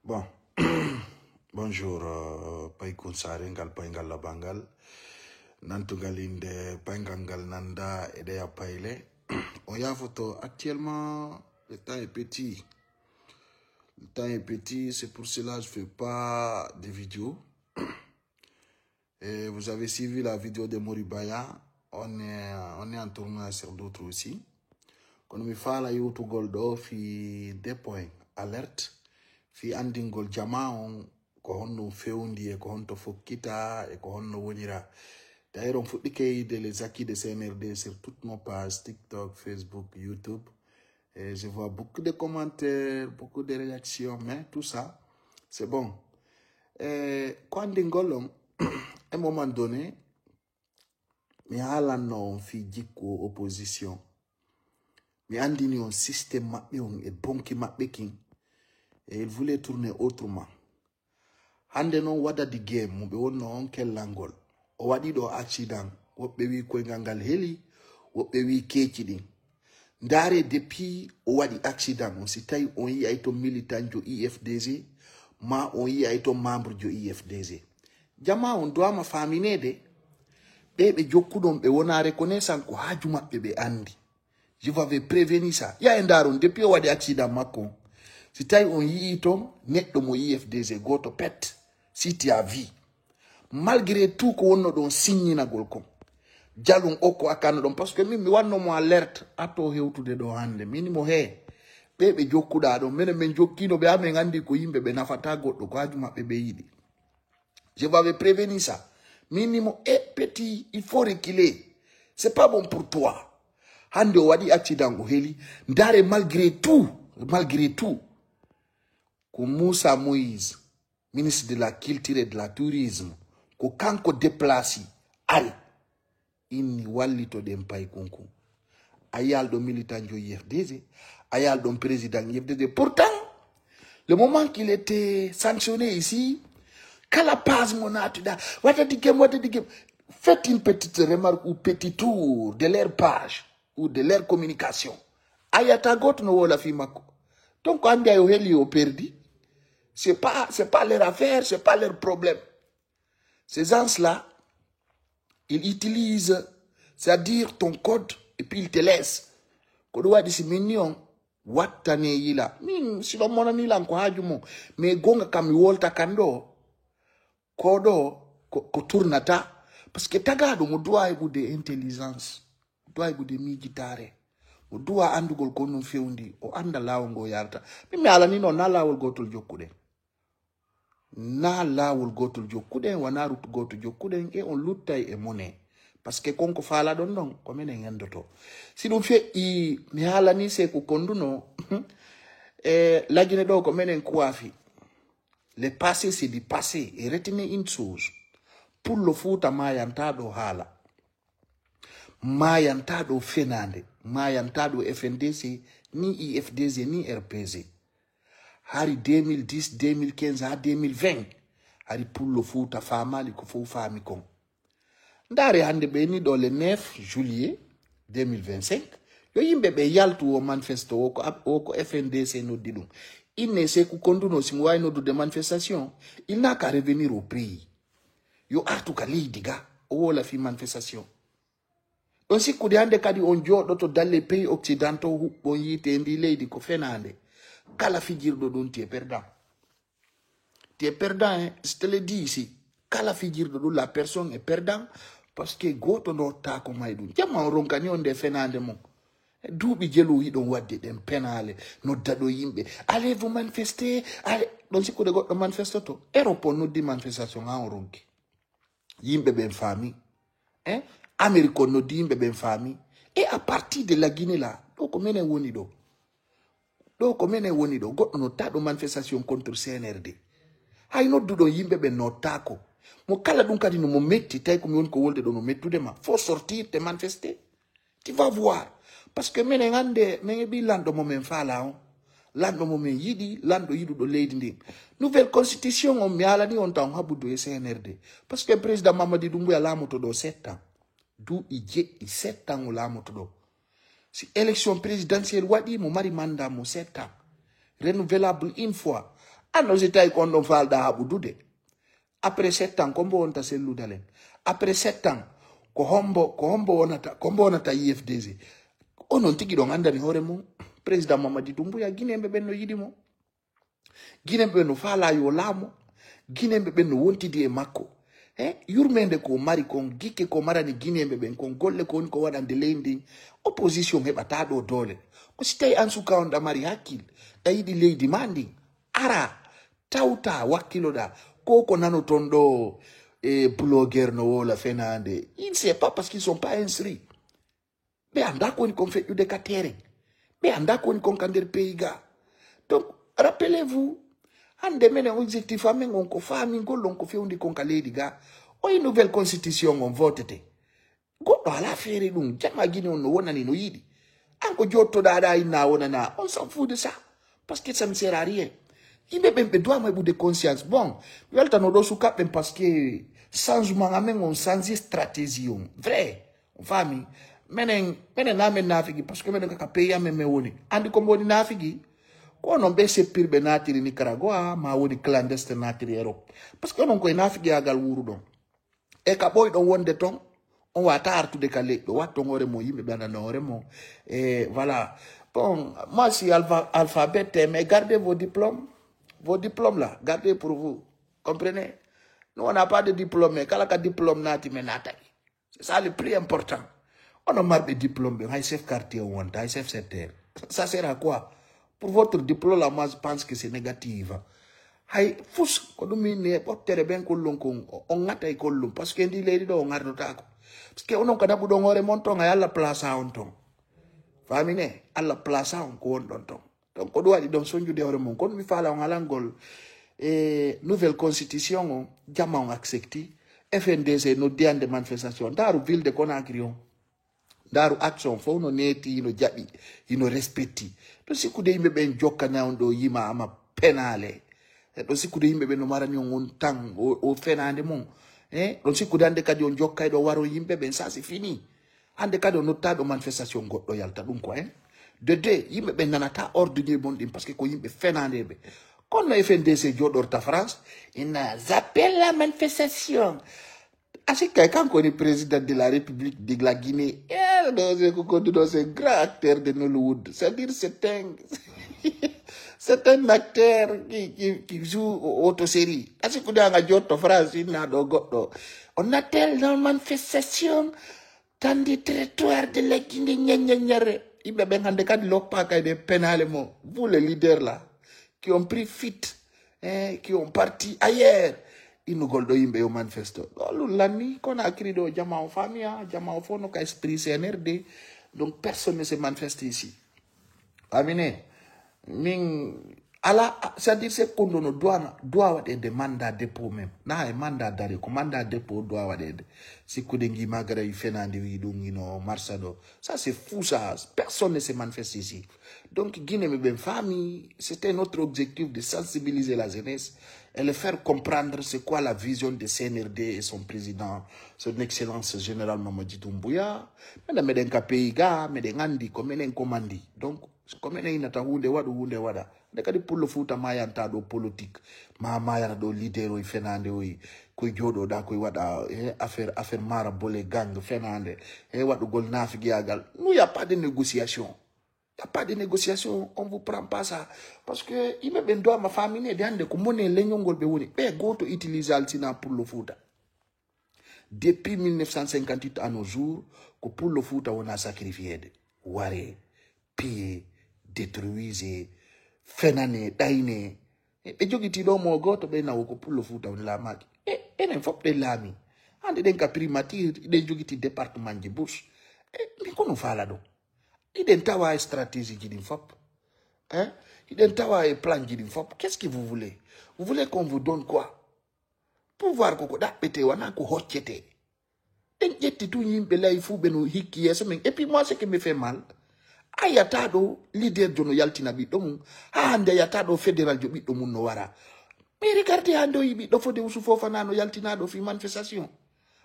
Bon, bonjour, Paikun Sarengal, Paingal Labangal, Nantugalinde, Paingangal Nanda, Edea Paile. On y a photo. Actuellement, le temps est petit. Le temps est petit, c'est pour cela que je ne fais pas de vidéos. Et vous avez suivi la vidéo de Moribaya. On est en tournoi sur d'autres aussi. Quand on fait la YouTube Goldo, fi des points alerte. Fi andingol jama on ko honno fewndi e ko honto fokkita e ko honno wonira. D'ailleurs, on faut de les acquis de CNRD sur toutes nos pages, TikTok, Facebook, YouTube. Et je vois beaucoup de commentaires, beaucoup de réactions, mais tout ça, c'est bon. Quand Ndingolom, à un moment donné, mais à la non, fi djiko opposition. Mais andini un système mapping et bon qui mapping. Et il voulait tourner autrement. Hande non wada di game, mbe wonno on kel langol. O wadi do accident, wobbe wi ko ngangal heli, wobbe wi keci din. Ndare depuis o wadi accident, on si tay on yi ay to militant jo IFDZ, ma on yi ay to membre jo IFDZ. Jama on doit ma famine de, be jokkudon be wona reconnaissance ko haju mabbe be andi. Je vous avais prévenu ça. Ya ndaron depuis o wadi accident makko. Si tay on yi itom, net de mo IFDZ goto pet, si tu as vu. Malgré tout ko wonno don signe na golkom. Jalung oko akano don parce que mi wanno mo alerte ato hewtude do hande minimo he bebe jokkuda do menen men jokkino be amen andi ko yimbe be nafata goddo ko haju mabbe be yidi. Je vous avais prévenu ça. Minimo petit, il faut reculer. C'est pas bon pour toi. Hande o wadi accident go heli ndare malgré tout ko Moussa Moïse, ministre de la Culture et de la Tourisme, ko kanko déplacé, ari, inni wallito den pay konko. Ayal do militant jo IFDZ, ayal do président IFDZ. Pourtant, le moment qu'il était sanctionné ici, kala page monatuda, faites une petite remarque ou petit tour de leur page ou de leur communication. Ayata got no wola fi mako. Donc, quand il y a eu perdu, c'est pas leur affaire, c'est pas leur problème. Ces gens-là, ils utilisent, c'est-à-dire ton code, et puis ils te laissent. Kodowa disi mignon, watane yila. Min, si l'on mona nila nko hajumo, mais gonga kami wolta kando, kodo, ko tournata, parce que tagado mo doa ibu de intelligence, doa ibu de migitare. O duwa andugol ko non fewndi o anda lawol go yarta mi ala ni no na lawol gotol jokkude wana rut gotol jokkude e on luttay e monnaie parce que konko fala don don ko menen endoto si dum fe I mi ala ni se ko konduno lagine do ko menen kuafi le passé c'est du passé et retenez une chose pour le foot mayanta do hala mayanta do fenande mayanta do FNDC ni IFDZ ni RPZ hari 2010 2015 à 2020 hari pour le foot famali ko fo fami kon ndare hande be ni do le 9 juillet 2025 yo yimbe be yaltu o manifesto o ko FNDC no didum il ne sait ku konduno si way no de manifestation il n'a qu'à revenir au pays yo artu ka lidiga o la fi manifestation. On si kudi hande kadi on jodo to dalle pays occidentaux hubbo yite ndi leydi ko fenande kala fijirdo don ti perdant. Tu es perdant, hein? Je te le dis ici. Kala fijirdo don la personne est perdant parce que goto no ta ko maydun. Jamma on ronkani on de fenande mo. Duubi jelu yi don wadde den penale no dado yimbe. Allez vous manifester, allez don si kudi goddo manifesto to. Europe no di manifestation ha on ronki. Yimbe ben famille. Hein? Américain no dimbe ben famille et à partir de la Guinée là donc menen woni do goddo no tado manifestation contre CNRD hay no dudo yimbe ben no tako mo kala dum kadi no mo metti tay ko mi won ko wolde do no mettude ma faut sortir te manifester tu vas voir parce que menen ande men bi lando mo men fala on lando mo men yidi lando yidu do leydi ndi nouvelle constitution on mi ala ni on tan habudo e CNRD parce que président Mamadi Doumbouya lamoto do 7 ans d'où il y a 7 ans au lamoto. Si élection présidentielle wadi mo mari manda mo 7 ans renouvelable une fois Anno si tay kondo falda habu dude. Après 7 ans, kombo onta sellu dalen. Après 7 ans, kombo onata IFDZ. Onon tiki don anda ni hore mo. Président Mamadi Doumbouya, Guinée mbebe no yidi mo. Guinée mbebe no fala yo lamo. Guinée mbebe no wontidi e makko. Yurmende ko mari kon gike ko marani Guinée mbebe kon golle ko ko wadande leydi opposition hebata do dole. Ko si tay ansuka on da mari hakkil. Da yidi leydi mandi. Ara tawta wakkiloda ko nano tondo blogueur no wola fenande. Il ne sait pas parce qu'ils sont pas inscrits. Mais anda ko ni kon fait de katere. Mais anda ko ni kon kander pays ga. Donc rappelez-vous ande mene objectif amen on ko fami ngolon ko fewndi kon ka leydi ga. O une nouvelle constitution on votete. Goddo ala fere dum jama Guinée on no wonani no yidi. Anko jotto dada ina wonana on s'en fout de ça parce que ça ne sert à rien. Il me doit me de conscience. Bon, il y a no do suka parce que changement amen on change stratégie vrai. Famille menen na men nafigi parce que menen ka pays amen me woni. Andi ko moni nafigi ko non be se pirbe natiri Nicaragua ma woni clandestin natiri Europe. Parce que non ko nafigi agal wuru don. E ka boy don wonde ton on va tartu de calé do watto ngore mo yimbe bana nore mo voilà. Bon, moi si alphabet mais gardez vos diplômes. Vos diplômes là, gardez pour vous. Comprenez? Nous, on n'a pas de diplôme, mais quand on a un diplôme, c'est ça le plus important. On a marre de diplôme, mais chef quartier, on a chef secteur. Ça sert à quoi? Pour votre diplôme, là, moi, je pense que c'est négatif. Hay fous, quand on est porté bien on a taille colon, parce qu'on dit les on a notaco. Parce qu'on a quand on a remonté à la place à un ton. Famine, à la place à un ton. Donc, on doit dire son de mon quand mi fala on alangol nouvelle constitution jama on accepté FNDC no dian de manifestation daru ville de Conakry daru action fo no neti no jabi ino respecti to sikude yimbe ben jokkana on do yima ama penale to sikude yimbe ben no marani on tang o fenande mon don sikude ande kadi on jokkay do waro yimbe ben ça c'est fini ande kadi on notado manifestation goddo yalta dum ko de deux yimbe ben nanata ordre bon dim parce que ko yimbe fenande be kon na FNDC jodor ta France il appelle la manifestation asi kay kanko ni président de la République de la Guinée c'est un grand acteur de Nollywood c'est-à-dire c'est un acteur qui joue auto-série asi ko nga jotto France ina do goddo on appelle la manifestation dans des territoires de la Guinée nyanyare. Il y a bien des cas de l'OPAC des pénales, vous les leaders là, qui ont pris fuite, qui ont parti ailleurs, ils nous goldo yimbe au manifesto. L'année qu'on a écrit de Jama en famille, Jama en fond, nous esprit CNRD, donc personne ne s'est manifesté ici. Amine, c'est-à-dire c'est qu'on doit avoir des mandats dépôt même. Na un mandat d'arrêt, mandat dépôt doit avoir des. Si Koudengi Magara il fait n'andivino Marsado, ça c'est fou ça. Personne ne se manifeste ici. Donc Guinée me ben famille, c'était notre objectif de sensibiliser la jeunesse et le faire comprendre c'est quoi la vision de CNRD et son président, son excellence général Mamadi Doumbouya. Mais dans un pays ga, mais dans andi comme un commandi. Donc comme un inata hunde wada. Dekadi pour le foot mayanta do politique maya do leader o fenande o ko jodo da ko wada affaire mara bolé gang fenande wadu gol nafigi agal nous y a pas de négociation. Il n'y a pas de négociation, on ne vous prend pas ça. Parce que il me ben doit ma famille de ko moné lenyongol be woni be goto utiliser altina pour le foot. Depuis 1958 à nos jours, que pour le foot on a sacrifié waré, pillé, détruisé fenane daine e jogiti do mo goto be na ko pour le futa on la maki enen fop de lami ande den ka primature de jogiti département de bourse mi kono fala do iden tawa stratégie din fop iden tawa plan din fop qu'est-ce que vous voulez qu'on vous donne quoi pouvoir ko da pété wana ko hoccete den jetti tout yimbe lay fu beno hikki yeso men et puis moi ce qui me fait mal ayatado leader jono yaltina bi dom hande ayatado fédéral jo bi dom no wara mais regardez ando yibi do fode usu Fofana no yaltina do fi manifestation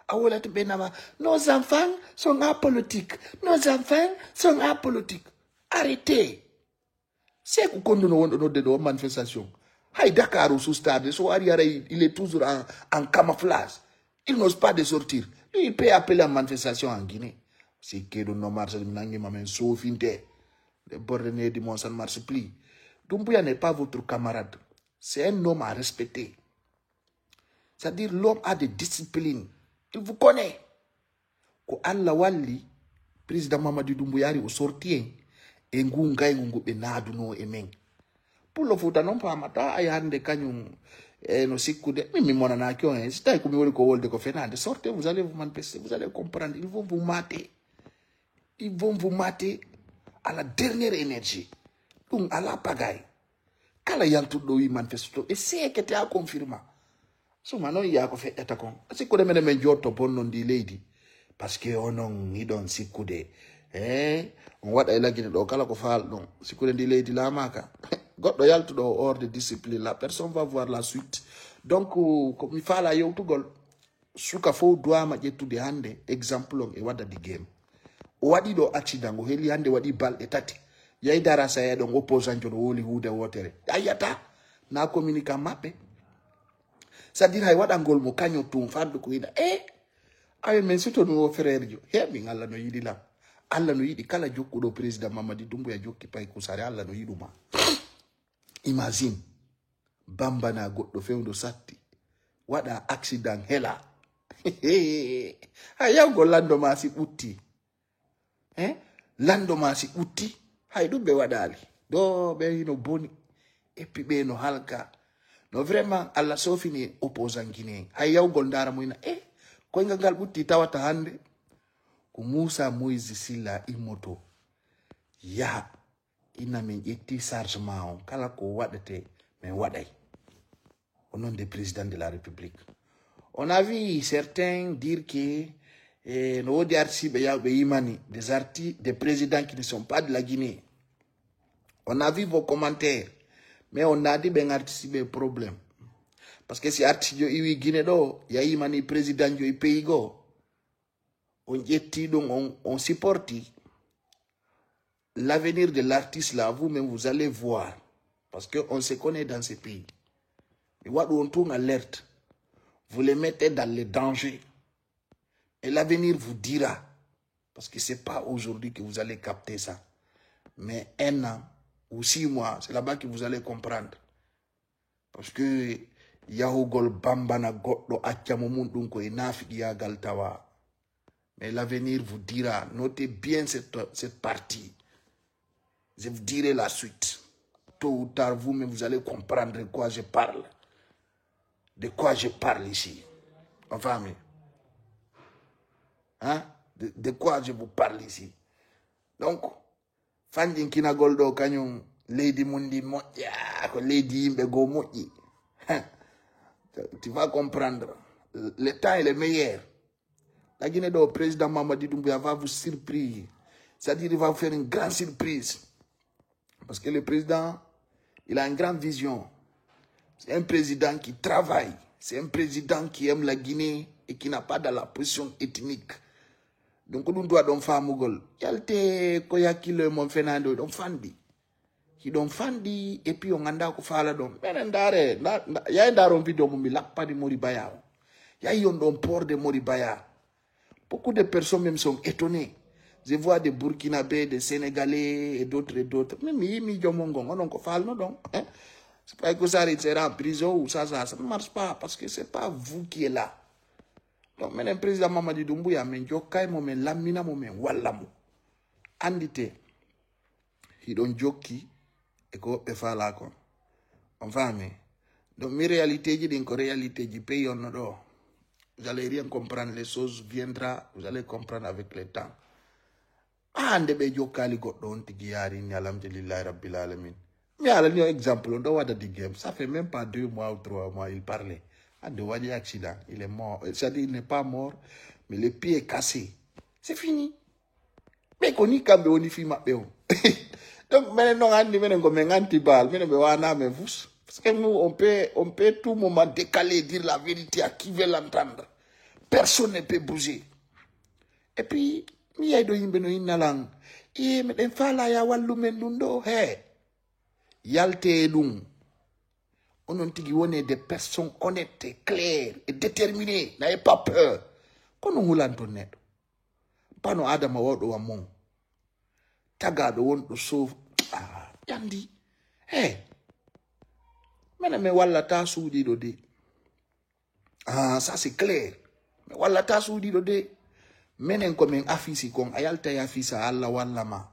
awola te benama nos enfants sont apolitiques arrêtez c'est ku kondo no wondo no de do manifestation Hay Dakar ou sous stade, il est toujours en camouflage. Il n'ose pas de sortir. Lui, il peut appeler la manifestation en Guinée. Si Kédo ne marche pas, il sauf une terre. Les bornés du monde, ça ne marche plus. Doumbouya n'est pas votre camarade. C'est un homme à respecter. C'est-à-dire, l'homme a des disciplines. Il vous connaît. Ko Allah walli, président Mamadou Doumbouya au sortien, et ngunga ngungu benaduno emeng. Pour le foot, non pas mata, ayande kanyum, no sikude, mais mona na kyo, c'est comme vous le cool de Fernande. Sortez, vous allez vous manifester, vous allez comprendre. Ils vont vous mater. Ils vont vous mater à la dernière énergie. Donc, à la pagaille. Kala yantu do yi manifesto. Et c'est que tu as confirmé. So maintenant, il y a fait etakon. C'est que les men joto bon non di lady. Parce que on ni don sikude. On wada ila gine do kala ko faal don. Sikude di lady la maka. God do yaltu do hors de discipline. La personne va voir la suite. Donc, comme il fala yo to gol. Suka fo doa ma jetu de hande. Exemple e wada di game. Wadi do accident go heli hande wadi bal etati. Yai dara saya don opposant jono woli hude wotere. Ayata na communica mappe. C'est-à-dire hay wada ngol mo kanyo tum faddu ko ida ay men sito no frère jo hebi Allah no yidi lam Allah no yidi kala jokkudo président Mamadi Doumbouya jokki pay ko sare Allah no yiduma. Imagine bamba na goddo fewdo satti wada accident hela ayaw go lando ma si utti lando ma si utti hay dum be wadali do be no boni et puis be no halka no vraiment Allah sofini opposant guinéen hay yaw gol ndara moyna ko ngal butti tawata hande ko Moussa Moïse Silla imoto ya ina men yetti chargement kala ko wadete men waday au nom du président de la République. On a vu certains dire que nos des artistes, des présidents qui ne sont pas de la Guinée. On a vu vos commentaires, mais on a dit ben artiste des problèmes. Parce que si artiste yo iwi Guinée do, ya imani président yo pays go. On yetti donc on supporte l'avenir de l'artiste là, vous-même vous allez voir parce que on se connaît dans ce pays. Et what on tourne alerte. Vous les mettez dans les dangers. Et l'avenir vous dira. Parce que ce n'est pas aujourd'hui que vous allez capter ça. Mais 1 an ou 6 mois, c'est là-bas que vous allez comprendre. Parce que Yahogol Bambana Goddo Achamomuntunko et Nafidia Galtawa. Mais l'avenir vous dira. Notez bien cette partie. Je vous dirai la suite. Tôt ou tard, vous-même, vous allez comprendre de quoi je parle. De quoi je parle ici. Enfin, mais. Hein? De quoi je vous parle ici. Donc, Fandin Kina Goldo Kanyon, Lady Mundi Moya, Lady Imbego Moyi. Tu vas comprendre. Le temps est le meilleur. La Guinée, le président Mamadi Doumbouya va vous surprendre. C'est-à-dire qu'il va vous faire une grande surprise. Parce que le président, il a une grande vision. C'est un président qui travaille. C'est un président qui aime la Guinée et qui n'a pas de la position ethnique. Donc, nous devons faire Mougol. Yalte koyaki le mon Fernando, don fandi. Qui don fandi et puis on anda ko fala don. Menendare, ya ndaro video mo mi lakpa di Moribaya. Ya yon don port de Moribaya. Beaucoup de personnes même sont étonnées. Je vois des Burkinabés, des Sénégalais et d'autres et d'autres. Mais mi jomongong, on ko fala non donc. C'est pas que ça sera en prison ou ça ne marche pas parce que c'est pas vous qui êtes là. Donc, maintenant, le président Mamadi Doumbouya, mais Jokai, mais Lamina, mais Wallamu. Andite, il don Joki, et ko pefa la kon. Enfin, mais. Donc, mes réalités, j'ai une réalité du pays, on adore. Vous allez rien comprendre, les choses viendra, vous allez comprendre avec le temps. Ah, ndebe Jokali Godon, Tigiyari, Alhamdulillah, Rabbil Alamin. Mais à un exemple, on doit avoir des games. Ça fait même pas 2 mois ou 3 mois, il parlait. Ah, de Wadi accident, il est mort. C'est-à-dire, il n'est pas mort, mais le pied est cassé. C'est fini. Mais qu'on y cambe, on y fait ma péo. Donc, maintenant, on dit, maintenant, on anti-bal, maintenant, on a mes vous. Parce que nous, on peut tout moment décaler, dire la vérité à qui veut l'entendre. Personne ne peut bouger. Et puis, il y a des gens qui ont langue. Et maintenant, il y a des gens qui ont yalte dum On est des personnes honnêtes, claires et déterminées. N'ayez pas peur. Qu'on nous l'entende. Pas no Adam Awado Amon. Tagado won't sauve. Ah, Yandi. Hey. Mais wala ta soudi dode. Ah, ça c'est clair. Mais wala ta soudi dode. Menen comme afisi kon ayalta ya fisa alla wala ma.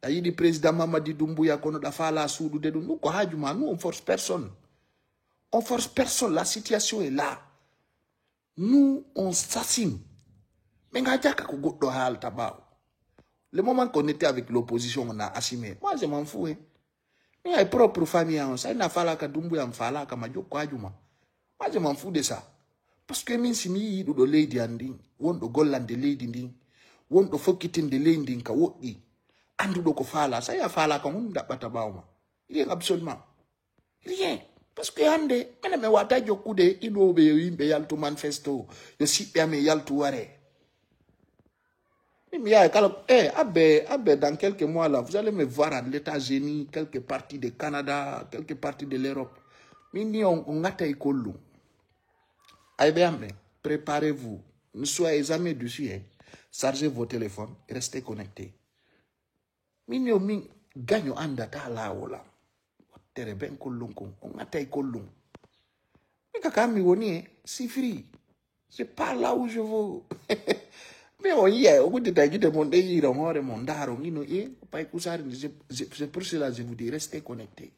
D'ailleurs, le président Mamadi Doumbouya kono da fala soudou de nous ko hajuma nous on force personne. On force personne, la situation est là. Nous on s'assume. Mais ngadjaka ko goddo hal tabao. Le moment qu'on était avec l'opposition, on a assumé. Moi je m'en fous. Mais il propre famille ça n'a fala ka Doumbouya mfala ka majoko hajuma. Moi je m'en fous de ça. Parce que min si mi do lady anding, won do gollande lady nding, won do fokitin de lady ka wodi. Andu do ko fala, ça y a fala ka mun da batabawma. Rien absolument. Rien. Parce que ande, me wata jokude ino be yimbe yaltu manifesto, yo sipe ame yaltu ware. Mais abe dans quelques mois là, vous allez me voir à l'États-Unis, quelques parties du Canada, quelques parties de l'Europe. Mini on ngata ikollu. Préparez-vous. Ne soyez jamais dessus. Hein. Chargez vos téléphones et restez connectés. Mini min gagne anda ta la wala. Tere ben kolung kong. On atay kolung. Mais kaka mi woni c'est free. Je parle là où je veux. Mais on y est. Au bout de ta guide mon déir on aurait mon daro. C'est pour cela que je vous dis restez connectés.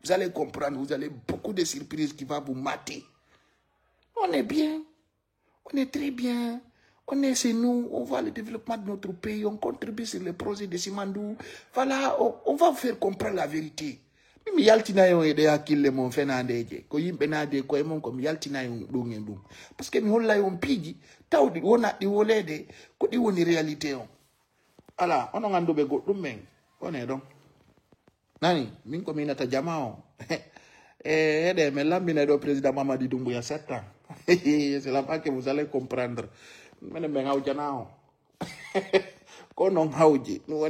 Vous allez comprendre. Vous allez beaucoup de surprises qui vont vous mater. On est bien, on est très bien, on est chez nous, on voit le développement de notre pays, on contribue sur le projet de Simandou. Voilà, on va vous faire comprendre la vérité. Mais yaltina yon ede akille mon fenandeje, ko yimbe nade ko emon ko yaltina yon dongendum. Parce que mi holla yon pigi, tawdi wona di wolede ko di woni réalité on. Ala, on ngando be goddum men. On est donc. Nani, min ko minata jamao. Mais l'ambine du président Mamadi Doumbouya 7 ans. C'est là-bas que vous allez comprendre. Mais on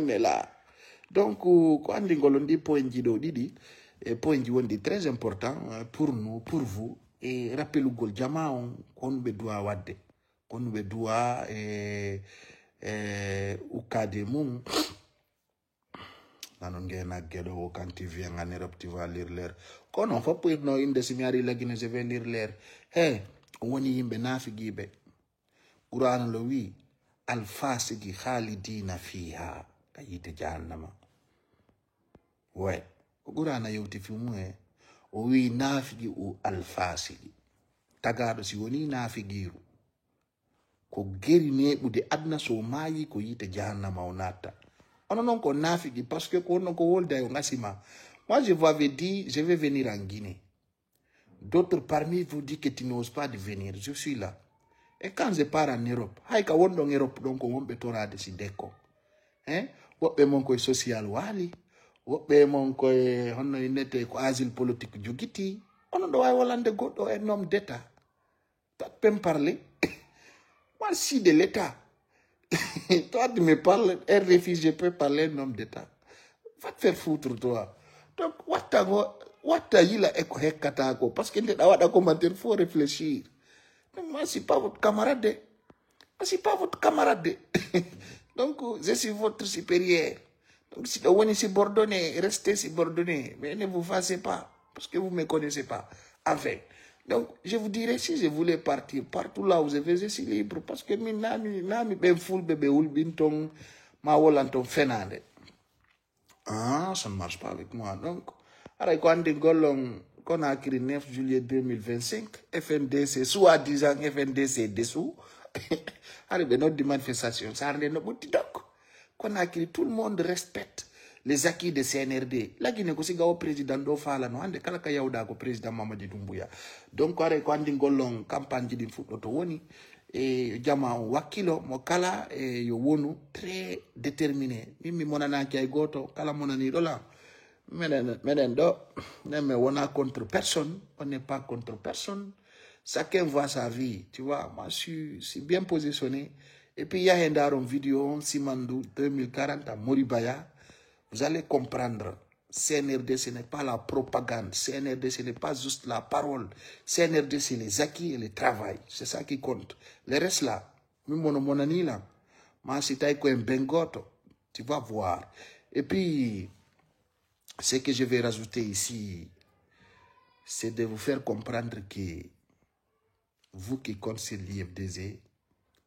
est là. Donc, quand on dit point très important pour nous, pour vous, et rappelez-vous que Jamao, qu'on bedoit wade, qu'on bedoit ou kademou. Quand tu viens en Europe, tu vas lire l'air. Quand on fait pour nous, une des similaires, je vais lire l'air. Hey, on y est benafigibe. Quran le oui, al-fasigi khalidina fiha. Kayite jahannama. Ouais. Quran a yoti filmé. Oui, nafigi ou al-fasigi. Tagado si woni nafigiru. Ko geri ne bude adna so mayi ko yite jahannama onata. On non qu'on a fait parce que qu'on moi je vous avais dit je vais venir en Guinée. D'autres parmi vous disent que tu n'oses pas de venir. Je suis là. Et quand je pars en Europe, haïka wondong Europe donc on peut t'ora de si déco. Hein? Wope mon koy social wali. Wope mon koy honno inete ko asile politique jogiti. On doit Hollande godo un homme d'État. Tu peux me parler? Moi si de l'État. Toi, tu me parles, un réfugié peut parler un homme d'État. Va te faire foutre, toi. Donc, what you la ekatako? Parce que dans commentaire, il faut réfléchir. Mais moi, c'est pas votre camarade. Moi, c'est pas votre camarade. Donc, je suis votre supérieur. Donc, si vous êtes subordonné, restez subordonné. Mais ne vous fassez pas. Parce que vous ne me connaissez pas. Enfin. Donc, je vous dirais, si je voulais partir partout là où je vais, je suis libre. Parce que mi nami ben full bébé oul bintong ma wolanton fenande. Ah, ça ne marche pas avec moi. Donc, alors, quand on a écrit 9 juillet 2025, FNDC, soi-disant FNDC dessous, arrive notre manifestation, ça arrive notre petit doc. Qu'on a écrit, tout le monde respecte les acquis de CNRD. La Guinée, c'est le président d'Ofala, no ande kala kayauda ko président Mamadi Doumbouya. Donc, quand on a campagne de foot, et jama wakilo mokala et yo wonu très déterminé. Mimi monana kay goto kala monani dola. Menen do, mais on a contre personne, on n'est pas contre personne. Chacun voit sa vie, tu vois. Moi, je suis bien positionné. Et puis, il y a une vidéo, Simandou 2040 à Moribaya. Vous allez comprendre CNRD, ce n'est pas la propagande. CNRD, ce n'est pas juste la parole. CNRD, c'est les acquis et le travail. C'est ça qui compte. Le reste là, même mon ami là, si tu as un bengoto, tu vas voir. Et puis, ce que je vais rajouter ici, c'est de vous faire comprendre que vous qui comptez sur l'IFDZ,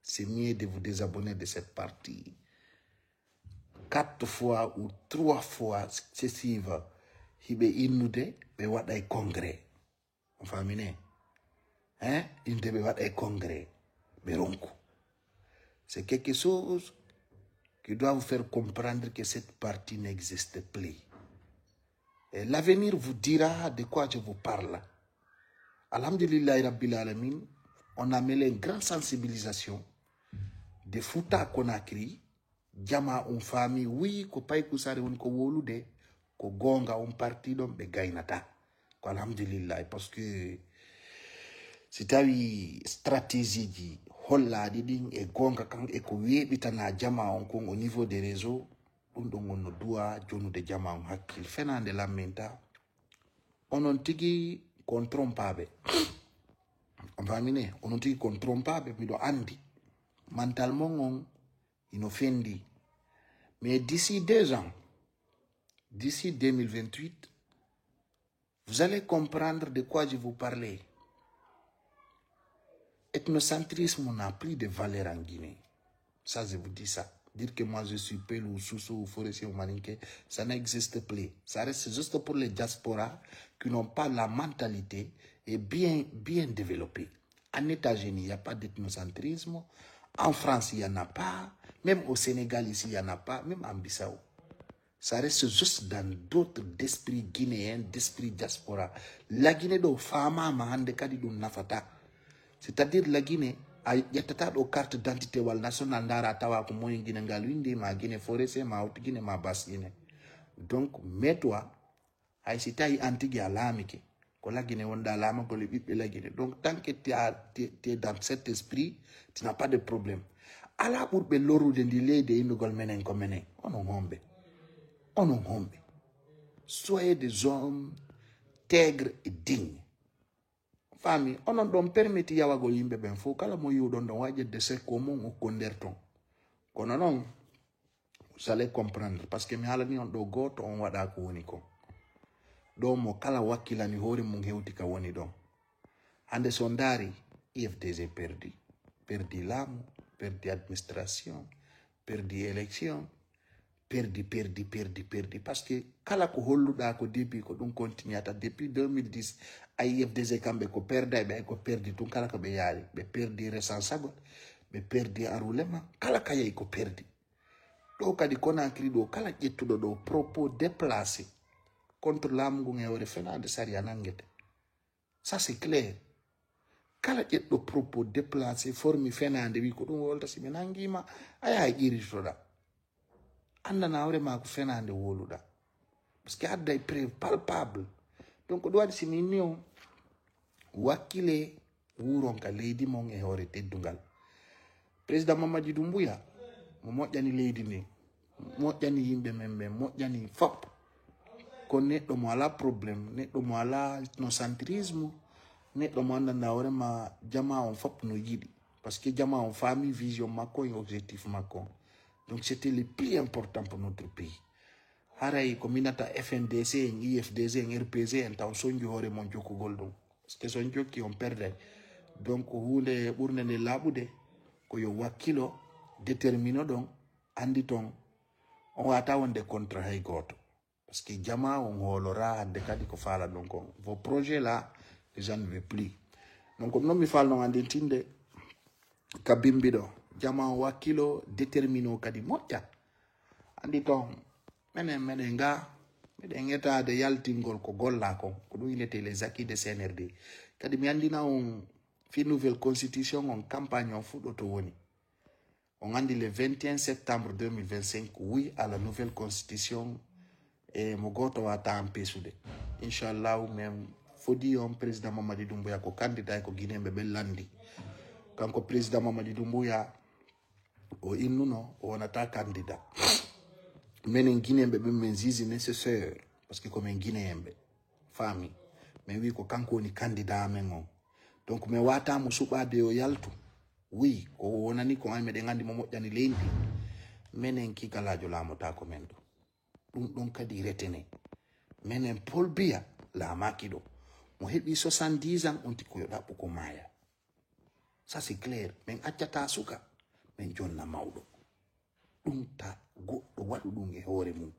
c'est mieux de vous désabonner de cette partie. 4 fois ou 3 fois successives, il y a un congrès. On famine. Hein? Il y a un congrès. C'est quelque chose qui doit vous faire comprendre que cette partie n'existe plus. Et l'avenir vous dira de quoi je vous parle. Alhamdulillah Rabbil Alamin, on a mêlé une grande sensibilisation de Fouta Conakry, Jama famille, oui, ko pay kusari on ko wolude, ko gonga parti don be gaynata. Ko alhamdulillah, parce que c'est une stratégie di holla diding e gonga kan e ko webitana Jama au niveau des réseaux, on no doit jonu de Jama on hakil fenande lamenta. On tigi kontrompabe. On va miner, on tigi kontrompabe mi do andi. Mentalement on inoffendi. Mais d'ici 2 ans, d'ici 2028, vous allez comprendre de quoi je vous parlais. Ethnocentrisme n'a plus de valeur en Guinée. Ça, je vous dis ça. Dire que moi je suis Pelou, ou Soussou, ou Forestier ou Maninké, ça n'existe plus. Ça reste juste pour les diasporas qui n'ont pas la mentalité et bien développée. En États-Unis, il n'y a pas d'ethnocentrisme. En France, il n'y en a pas. Même au Sénégal, ici, il n'y en a pas. Même en Bissau. Ça reste juste dans d'autres d'esprit guinéen, d'esprit diaspora. La Guinée do fama mahande kadi do nafata. C'est-à-dire la Guinée, il y a des cartes d'identité wal national ndara tawa ko moy Guinée ngalwindi ma Guinée forestier ma haute Guinée ma basse Guinée. Donc mets-toi ay sitayi antigi alamike ko la Guinée wonda lama ko le bibbe la Guinée. Donc tant que tu es dans cet esprit, tu n'as pas de problème. Ala burbe loru de ndile de indugol menen ko menen. Ono ngombe. Soyez des hommes intègres et dignes. Famille, on ne permet pas yawa go yimbe ben fo kala mo yu don waje de ce comment on conderton. Kono non, vous allez comprendre parce que mi halani on do goto on wada ko woni ko. Do mo kala wakila ni hore mun hewti ka woni don. Hande sondari IFDZ perdi l'âme, perdi administration, perdi élection. Perdi. Parce que kala ko holluda ko depuis ko dum continuata depuis 2010 IFDZ kambe ko perda be ko perdi tun kala ko be yaali be perdi resansago be perdi enroulement kala kayay ko perdi do kadi Conakry do kala jettudo do propos déplacé contre l'amgu ngewre fenade sariya nangete. Ça c'est clair. Kala jetto propos déplacé formi fenade wi ko dum wolta simi nangima aya iritoda. Anda na ore ma ko fenande woluda parce que adda e preuve palpable. Donc do wadi siminio wakile wuron ka leydi mon e hore teddungal président Mamadou Doumbouya mo moƴƴani leydi ni moƴƴani yimbe membe moƴƴani fop ko neɗɗo mo ala problème neɗɗo mo ala ethnocentrisme neɗɗo mo andanda hore ma jama on fop no yiɗi parce que jama on famille vision makko et objectif makko. Donc c'était le plus important pour notre pays. Haray ko minata FNDC, IFDZ, RPZ, en taw sonju hore mon joko goldum. Parce que son jokki on perde. Donc hunde burne ne labude ko yo wakilo détermino don andi ton on wata wonde contre hay goto. Parce que jama on holora ande kadi ko fala donc vos projets là les gens ne veulent plus. Donc non mi fal non andi tinde kabimbido jama wakilo détermino kadi moƴƴa andi ton menen nga meden etade yaltingol ko golla ko dum inete les acquis de CNRD kadi mi andina on fi nouvelle constitution on campagne on fuɗɗoto woni on andi le 21 septembre 2025 oui à la nouvelle constitution et mo goto wata ampesude inchallah même fodi on président Mamadou Doumbouya ko candidat ko Guinéɓe ɓe landi kanko président Mamadou Doumbouya o innuno o wonata candidat menen Guinéɓe ɓe men juge nécessaire parce que comme guinéen fami mais wi ko kanko ni candidat men on donc me wata mo subade o yaltu oui ko wonani ko ay me de ngandi mo mojjani lendi menen ki kalajo lamota ko men ɗum kadi retene menen Paul Biya la makido mo hebi 70 ans on tiko yoda ko maya ça c'est clair men accata suka men jonna mawdo ɗum ta goɗɗo waɗu ɗum e hoore mum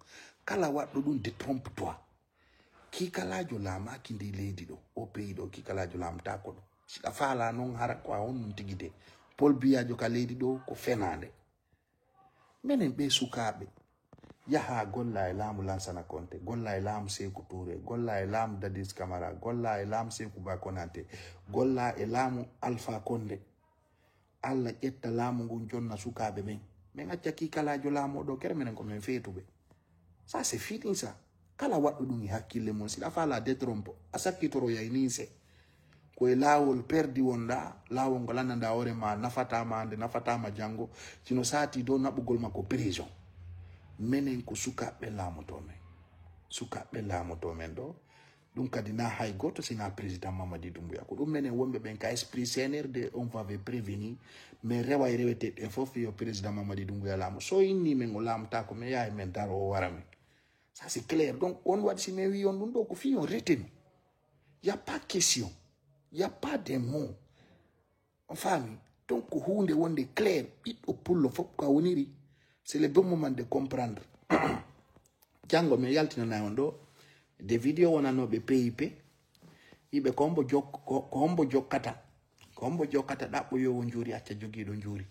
kala waɗɗo ɗum détrompe toi kikalajo lamaki ndi leydi ɗo o pays ɗo kikalajo lamta ko ɗo siɗa faala noon hara ko a on num tigide Paul Biyajo ka leydi ɗo ko fenade menen ɓe sukaɓe yaha golla e laamu Lansana Conté golla e laamu Sékou Touré golla e laamu Dadis Camara golla e laamu Sékou Ba Konaté golla e laamu Alpha Condé Allah ƴetta laamu ngun jonna sukaɓe men min acca kikalajo laamu ɗo kere menen ko men feetuɓe ça c'est fini ça kala waɗɗo ɗum e hakkille mum siɗa faala détrompe a sakkitoro yaynise koye laawol perdi wonɗa laawol ngol annanda hoorema nafatama nde nafatama janngo sino saati dow naɓugol makko prison menen ko sukaɓe laamoto men ɗo ɗum kadi na hay goto sina président Mamadi Doumbouya ko ɗum menen wonɓe ɓen ka esprit CNRD on va prévenir mais rewa e reweteɗe fof yo président Mamadi Doumbouya laamo so inni men o laamata ko men yaha men daro o wara men ça c'est clair donc on waɗi si men wi on ɗum ɗo ko fi on retenu y a pas question y a pas de mots on famille donc ko hunde wonde clair ɓiɗɗo pullo fof ko a woniri c'est le bon moment de comprendre jango men yaltinana on ɗo des vidéos wonanoɓe PIP yiɓe ko hombo jokkata ɗaɓɓo yowo juuri acca jogiiɗo juuri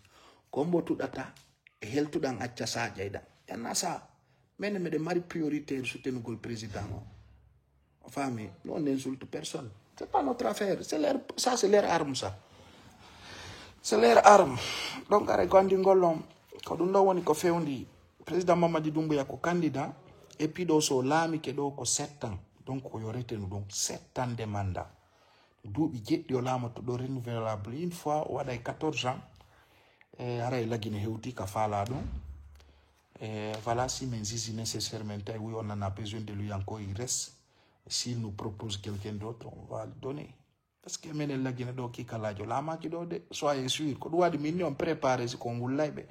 ko hombo tuɗata e heltuɗan acca sa ƴayɗa yanna sa mene meɗen mari prioritaire soutenugol président o famille nous on n'insulte personne c'est pas notre affaire c'est leur arme ça c'est leur arme donc are gondi ngollom ko ɗum ɗo woni ko fewndi président Mamadi Doumbouya ko candidat et puis ɗo so laamike ɗo ko 7 ans donc ko yo retenu ɗum 7 ans de mandat duuɓi jeɗɗi o laamato ɗo renouvelable une fois o waɗa 14 ans ara e lagine hewti ka faala ɗum voilà si men juge nécessairement tawi oui on en a besoin de lui encore il reste s'il nous propose quelqu'un d'autre on va le donner parce que menen lagine ɗo kikalajo laamaki ɗo de soyez sûr ko ɗum waɗi min ni on préparé si kon wullayɓe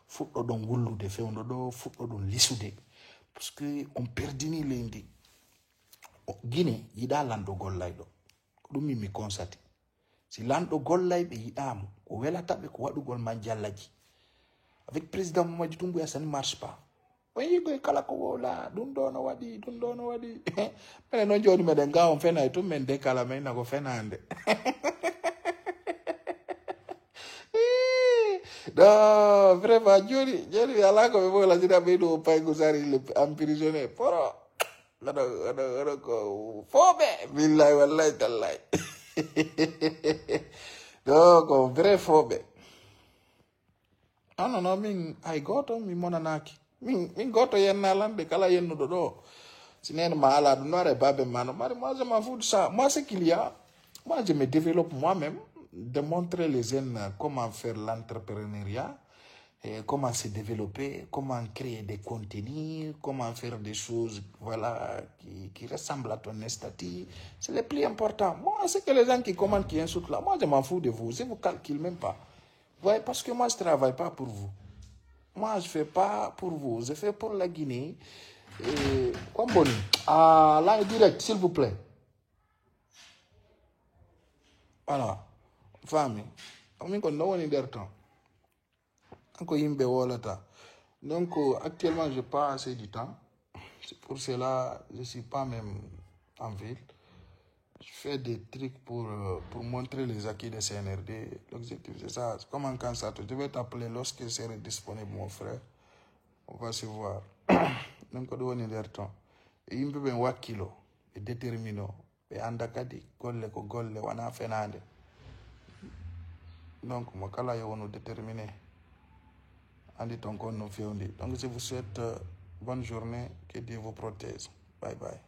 fuɗɗo ɗon wullude fewndo ɗo fuɗɗo ɗon lisude parce que on perdini leydi Guinée yiɗa lanɗo gollayɗo ko ɗum min mi constate si lanɗo gollayɓe yiɗamo ko welataɓe ko waɗugol manjallaji avec président Mamadi Doumbouya ça ne marche pas on yigoy kala ko wola ɗum ɗo no waɗi minen noon joni meɗen ga on fena e tum men de kala men nako fenande non vraiment joni ala ko ɓe bola sina ɓeyɗo paygo sari le emprisonné poro oɗo ko fooɓe billahi wallahi tallahi ɗo ko vrai fooɓe non min hay goto mi monanaki min goto yennalande kala yennuɗo ɗo sinene ma ala ɗum no ara e babe mano mari moi je m'en fous de ça moi ce qu'il y a moi je me développe moi-même de montrer les jeunes comment faire l'entrepreneuriat, comment se développer, comment créer des contenus, comment faire des choses voilà, qui ressemblent à ton statut. C'est le plus important. Moi, c'est que les gens qui commandent, qui insultent là, moi je m'en fous de vous. Je ne vous calcule même pas. Vous voyez, parce que moi je ne travaille pas pour vous. Moi je ne fais pas pour vous. Je fais pour la Guinée. Quoi bon? Là, direct, s'il vous plaît. Voilà. Famille, on ko no woni der temps ko yimbe wolata donc actuellement j'ai pas assez de temps c'est pour cela je suis pas même en ville je fais des trucs pour montrer les acquis de CNRD l'objectif c'est ça comme en cancer je vais t'appeler lorsque serai disponible mon frère on va se voir donc do woni der temps yimbe ben wakkilo be détermino be anda kadi golle ko golle wana fenande. Donc, moi, quand on déterminé, on dit encore nous fait. Donc, je vous souhaite bonne journée, que Dieu vous protège. Bye bye.